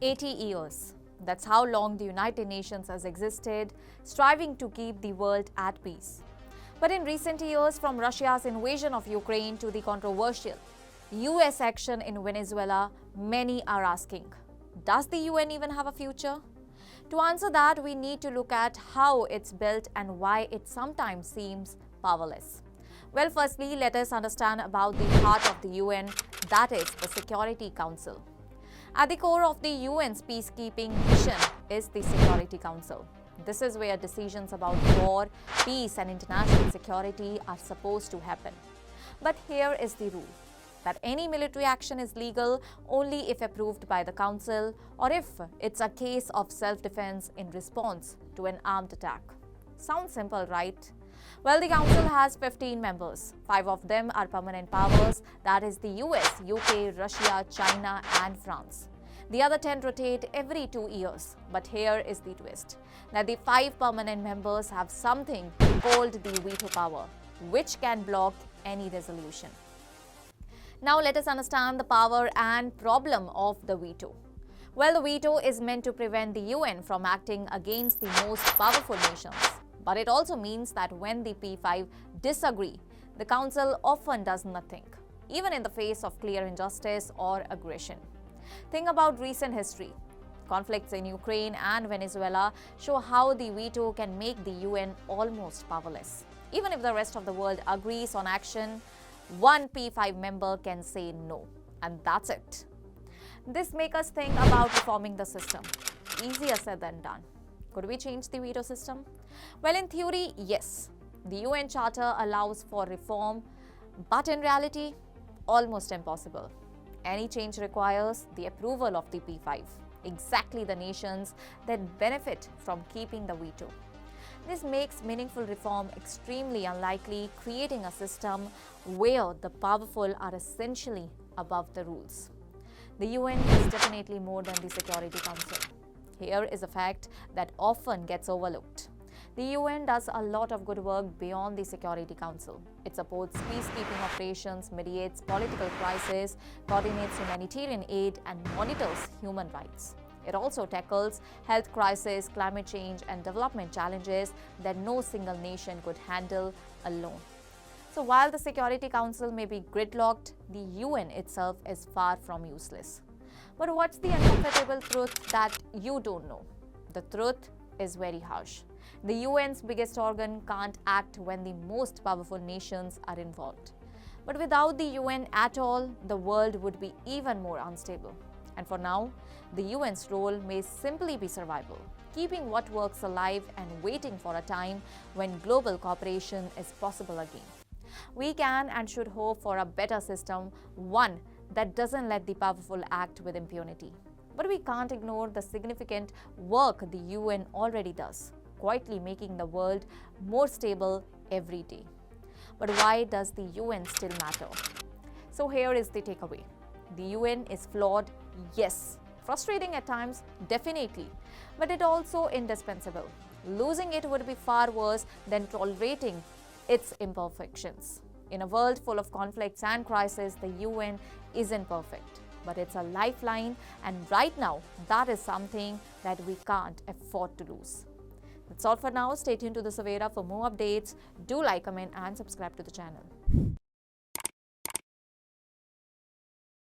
80 years. That's how long the United Nations has existed, striving to keep the world at peace. But in recent years, from Russia's invasion of Ukraine to the controversial US action in Venezuela, many are asking, does the UN even have a future? To answer that, we need to look at how it's built and why it sometimes seems powerless. Well, firstly, let us understand about the heart of the UN, that is the Security Council. At the core of the UN's peacekeeping mission is the Security Council. This is where decisions about war, peace and international security are supposed to happen. But here is the rule, that any military action is legal only if approved by the Council or if it's a case of self-defense in response to an armed attack. Sounds simple, right? Well, the Council has 15 members. 5 of them are permanent powers, that is the US, UK, Russia, China and France. The other 10 rotate every 2 years. But here is the twist, that the 5 permanent members have something called the veto power, which can block any resolution. Now let us understand the power and problem of the veto. Well, the veto is meant to prevent the UN from acting against the most powerful nations. But it also means that when the P5 disagree, the Council often does nothing, even in the face of clear injustice or aggression. Think about recent history. Conflicts in Ukraine and Venezuela show how the veto can make the UN almost powerless. Even if the rest of the world agrees on action, one P5 member can say no, and that's it. This makes us think about reforming the system. Easier said than done. Could we change the veto system? Well, in theory, yes. The UN Charter allows for reform, but in reality, almost impossible. Any change requires the approval of the P5, exactly the nations that benefit from keeping the veto. This makes meaningful reform extremely unlikely, creating a system where the powerful are essentially above the rules. The UN is definitely more than the Security Council. Here is a fact that often gets overlooked. The UN does a lot of good work beyond the Security Council. It supports peacekeeping operations, mediates political crises, coordinates humanitarian aid, and monitors human rights. It also tackles health crises, climate change, and development challenges that no single nation could handle alone. So while the Security Council may be gridlocked, the UN itself is far from useless. But what's the uncomfortable truth that you don't know? The truth is very harsh. The UN's biggest organ can't act when the most powerful nations are involved. But without the UN at all, the world would be even more unstable. And for now, the UN's role may simply be survival, keeping what works alive and waiting for a time when global cooperation is possible again. We can and should hope for a better system, one that doesn't let the powerful act with impunity. But we can't ignore the significant work the UN already does, quietly making the world more stable every day. But why does the UN still matter? So here is the takeaway. The UN is flawed, yes. Frustrating at times, definitely. But it also indispensable. Losing it would be far worse than tolerating its imperfections. In a world full of conflicts and crises, the UN isn't perfect, but it's a lifeline, and right now, that is something that we can't afford to lose. That's all for now. Stay tuned to the Savera for more updates. Do like, comment, and subscribe to the channel.